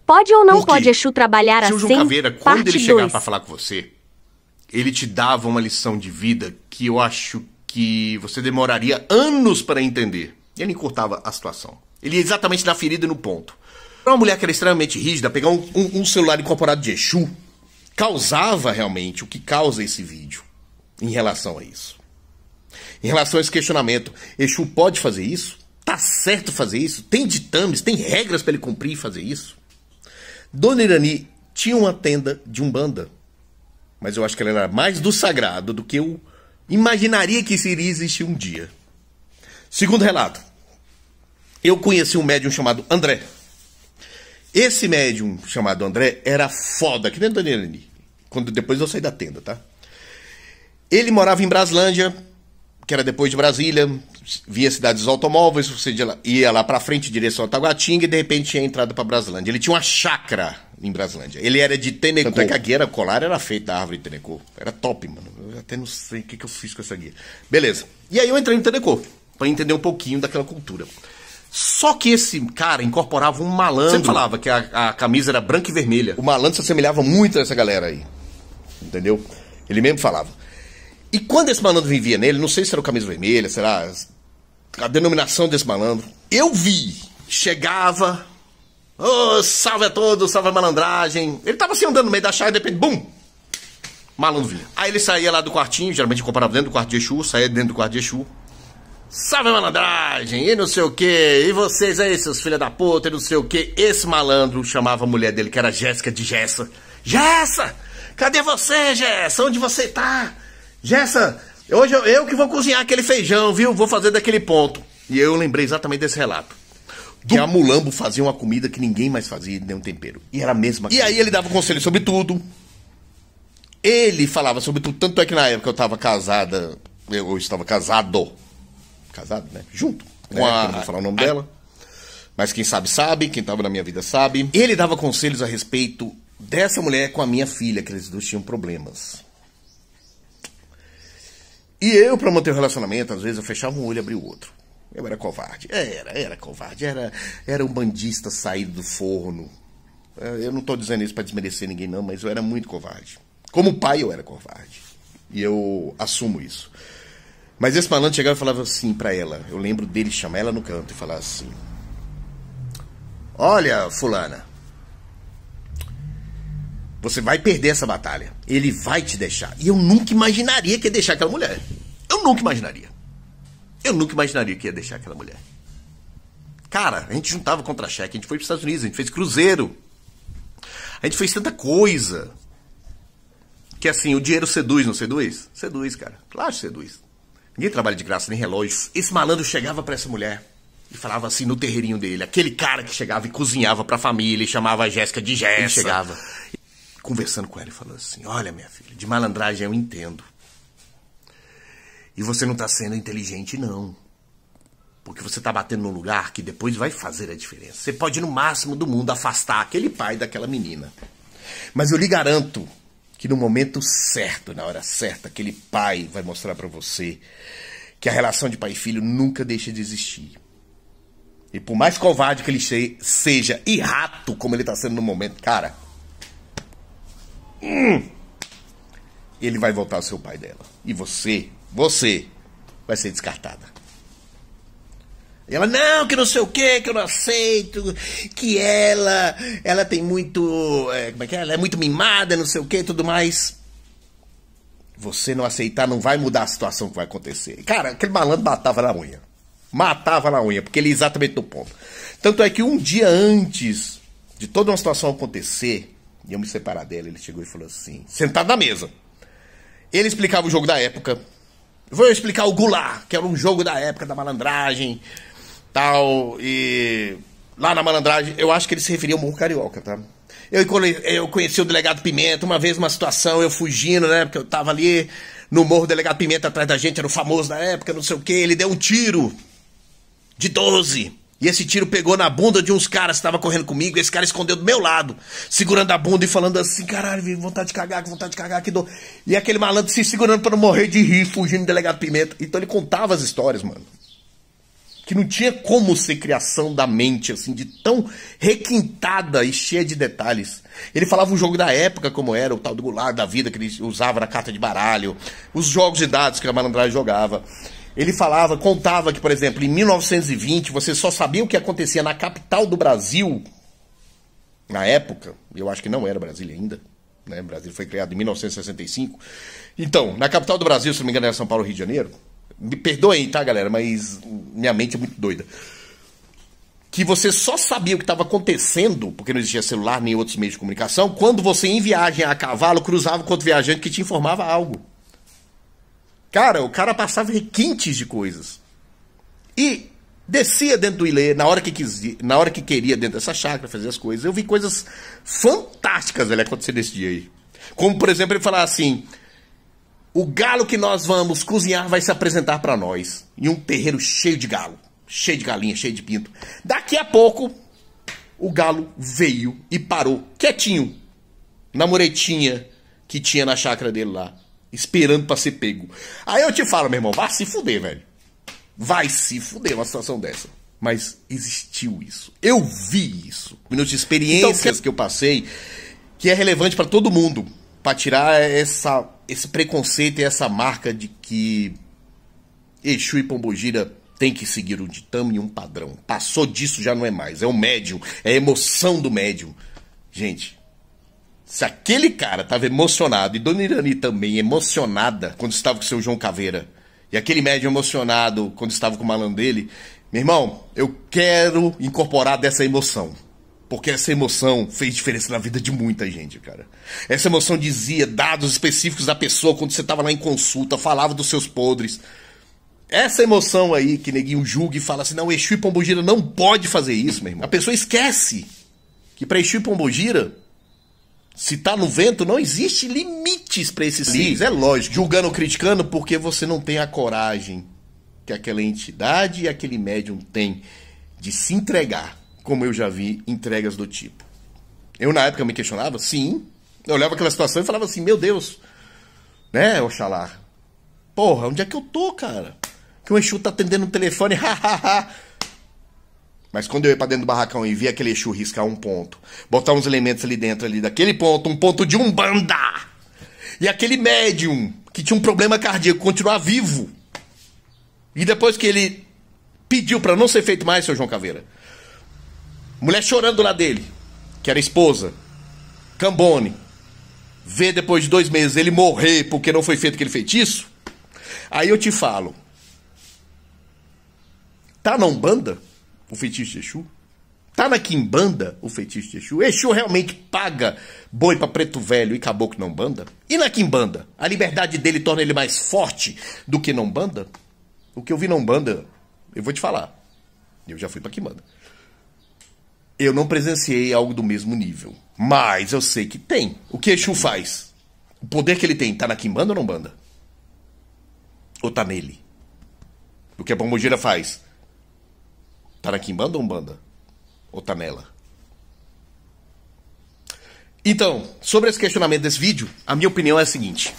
Pode ou não pode Exu trabalhar assim? Seu João Caveira, quando ele chegava 2. pra falar com você, ele te dava uma lição de vida que eu acho que você demoraria anos para entender. Ele encurtava a situação. Ele ia exatamente na ferida e no ponto. Pra uma mulher que era extremamente rígida, pegar um celular incorporado de Exu causava realmente o que causa esse vídeo em relação a isso. Em relação a esse questionamento, Exu pode fazer isso? Tá certo fazer isso? Tem ditames, tem regras para ele cumprir e fazer isso? Dona Irani tinha uma tenda de Umbanda, mas eu acho que ela era mais do sagrado do que eu imaginaria que isso iria existir um dia. Segundo relato, eu conheci um médium chamado André. Esse médium chamado André era foda, que nem Dona Irani, depois eu saí da tenda, tá? Ele morava em Braslândia, que era depois de Brasília, via cidades dos automóveis, você ia lá pra frente, em direção a Taguatinga, e de repente tinha entrado pra Braslândia. Ele tinha uma chácara em Braslândia. Ele era de Tenecô. Tanto é que a guia colar era feita da árvore de Tenecô. Era top, mano. Eu até não sei o que eu fiz com essa guia. Beleza. E aí eu entrei em Tenecô, pra entender um pouquinho daquela cultura. Só que esse cara incorporava um malandro. Sempre falava que a camisa era branca e vermelha. O malandro se assemelhava muito a essa galera aí. Entendeu? Ele mesmo falava. E quando esse malandro vivia nele, não sei se era o camisa vermelha, será a denominação desse malandro, eu vi, chegava, salve a todos, salve a malandragem. Ele tava assim andando no meio da chácara e de repente, bum, malandro vinha. Aí ele saía lá do quartinho, geralmente comprava dentro do quarto de Exu, saía dentro do quarto de Exu. Salve a malandragem, e não sei o que, e vocês aí, seus filha da puta, e não sei o que. Esse malandro chamava a mulher dele, que era Jéssica de Jessa. Jessa, cadê você, Jessa? Onde você tá? Jessa, hoje eu que vou cozinhar aquele feijão, viu? Vou fazer daquele ponto. E eu lembrei exatamente desse relato. Que a Mulambo fazia uma comida que ninguém mais fazia, nem um tempero. E era a mesma coisa. E aí ele dava conselho sobre tudo. Ele falava sobre tudo. Tanto é que na época eu estava casada, eu estava casado. Casado, né? Junto. Com eu não vou falar o nome dela. Mas quem sabe, sabe. Quem estava na minha vida, sabe. Ele dava conselhos a respeito dessa mulher com a minha filha, que eles dois tinham problemas. E eu, pra manter o relacionamento, às vezes eu fechava um olho e abria o outro. Eu era covarde. Era covarde. Era um bandista saído do forno. Eu não tô dizendo isso pra desmerecer ninguém, não, mas eu era muito covarde. Como pai, eu era covarde. E eu assumo isso. Mas esse malandro chegava e falava assim pra ela. Eu lembro dele chamar ela no canto e falar assim: olha, fulana, você vai perder essa batalha. Ele vai te deixar. E eu nunca imaginaria que ia deixar aquela mulher. Eu nunca imaginaria. Eu nunca imaginaria que ia deixar aquela mulher. Cara, a gente juntava contra-cheque, a gente foi para os Estados Unidos, a gente fez cruzeiro. A gente fez tanta coisa. Que assim, o dinheiro seduz, não seduz? Seduz, cara. Claro que seduz. Ninguém trabalha de graça, nem relógio. Esse malandro chegava para essa mulher e falava assim no terreirinho dele. Aquele cara que chegava e cozinhava para a família e chamava a Jéssica de Jéssica. Ele chegava conversando com ela e falou assim: olha, minha filha, de malandragem eu entendo. E você não tá sendo inteligente, não. Porque você tá batendo num lugar que depois vai fazer a diferença. Você pode, no máximo do mundo, afastar aquele pai daquela menina. Mas eu lhe garanto que no momento certo, na hora certa, aquele pai vai mostrar pra você que a relação de pai e filho nunca deixa de existir. E por mais covarde que ele seja e rato como ele tá sendo no momento, cara, ele vai voltar ao seu pai dela. E você vai ser descartada. E ela, não, que não sei o que eu não aceito, que ela tem muito, como é que é? Ela é muito mimada, não sei o que e tudo mais. Você não aceitar não vai mudar a situação que vai acontecer. Cara, aquele malandro matava na unha. Matava na unha, porque ele ia exatamente no ponto. Tanto é que um dia antes de toda uma situação acontecer, e eu me separar dela, ele chegou e falou assim, sentado na mesa. Ele explicava o jogo da época. Vou explicar o Goulart, que era um jogo da época da malandragem, tal, e lá na malandragem, eu acho que ele se referia ao Morro Carioca, tá? Eu conheci o Delegado Pimenta, uma vez uma situação, eu fugindo, né, porque eu tava ali no Morro, o Delegado Pimenta atrás da gente, era o famoso da época, não sei o que, ele deu um tiro de 12, e esse tiro pegou na bunda de uns caras que estavam correndo comigo, e esse cara escondeu do meu lado, segurando a bunda e falando assim, caralho, vontade de cagar, que dor. E aquele malandro se segurando pra não morrer de rir, fugindo do Delegado Pimenta. Então ele contava as histórias, mano. que não tinha como ser criação da mente, assim, de tão requintada e cheia de detalhes. Ele falava um jogo da época, como era o tal do Goulart da vida, que ele usava na carta de baralho, os jogos de dados que a malandragem jogava. Ele falava, contava que, por exemplo, em 1920, você só sabia o que acontecia na capital do Brasil, na época, eu acho que não era Brasília ainda, né? O Brasil foi criado em 1965. Então, na capital do Brasil, se não me engano, era São Paulo, Rio de Janeiro. Me perdoem, tá, galera, mas minha mente é muito doida. Que você só sabia o que estava acontecendo, porque não existia celular nem outros meios de comunicação, quando você, em viagem a cavalo, cruzava com outro viajante que te informava algo. Cara, o cara passava requintes de coisas. E descia dentro do Ilê, na hora que queria, dentro dessa chácara, fazer as coisas. Eu vi coisas fantásticas ali acontecer nesse dia aí. Como, por exemplo, ele falar assim: o galo que nós vamos cozinhar vai se apresentar para nós. Em um terreiro cheio de galo, cheio de galinha, cheio de pinto. Daqui a pouco, o galo veio e parou quietinho na muretinha que tinha na chácara dele lá, esperando para ser pego. Aí eu te falo, meu irmão, vai se fuder, velho. Vai se fuder uma situação dessa. Mas existiu isso. Eu vi isso. Minutos de experiências então, que eu passei, que é relevante para todo mundo. Para tirar esse preconceito e essa marca de que Exu e Pombogira tem que seguir um ditame e um padrão. Passou disso, já não é mais. É o médium, é a emoção do médium. Gente, se aquele cara estava emocionado, e Dona Irani também emocionada quando estava com o seu João Caveira, e aquele médium emocionado quando estava com o malandro dele, meu irmão, eu quero incorporar dessa emoção. Porque essa emoção fez diferença na vida de muita gente, cara. Essa emoção dizia dados específicos da pessoa quando você estava lá em consulta, falava dos seus podres. Essa emoção aí que neguinho julga e fala assim, não, Exu e Pombogira não pode fazer isso, meu irmão. A pessoa esquece que para Exu e Pombogira, se tá no vento, não existe limites para esses seres. É lógico, julgando ou criticando porque você não tem a coragem que aquela entidade e aquele médium tem de se entregar. Como eu já vi entregas do tipo. Eu, na época, me questionava, sim. Eu olhava aquela situação e falava assim, meu Deus, né, Oxalá? Porra, onde é que eu tô, cara? Que o Exu tá atendendo o telefone, hahaha. Mas quando eu ia pra dentro do barracão e via aquele Exu riscar um ponto, botar uns elementos ali dentro, ali daquele ponto, um ponto de Umbanda, e aquele médium que tinha um problema cardíaco continuar vivo, e depois que ele pediu pra não ser feito mais, seu João Caveira, mulher chorando lá dele, que era esposa, Cambone, vê depois de 2 meses ele morrer porque não foi feito aquele feitiço, aí eu te falo, tá na Umbanda o feitiço de Exu? Tá na Quimbanda o feitiço de Exu? Exu realmente paga boi pra preto velho e caboclo na Umbanda? E na Quimbanda? A liberdade dele torna ele mais forte do que na Umbanda? O que eu vi na Umbanda, eu vou te falar, eu já fui pra Quimbanda. Eu não presenciei algo do mesmo nível. Mas eu sei que tem. O que Exu faz? O poder que ele tem, tá na Quimbanda ou na Umbanda? Ou tá nele? O que a Pombogira faz? Tá na Quimbanda ou Umbanda? Ou tá nela? Então, sobre esse questionamento desse vídeo, a minha opinião é a seguinte.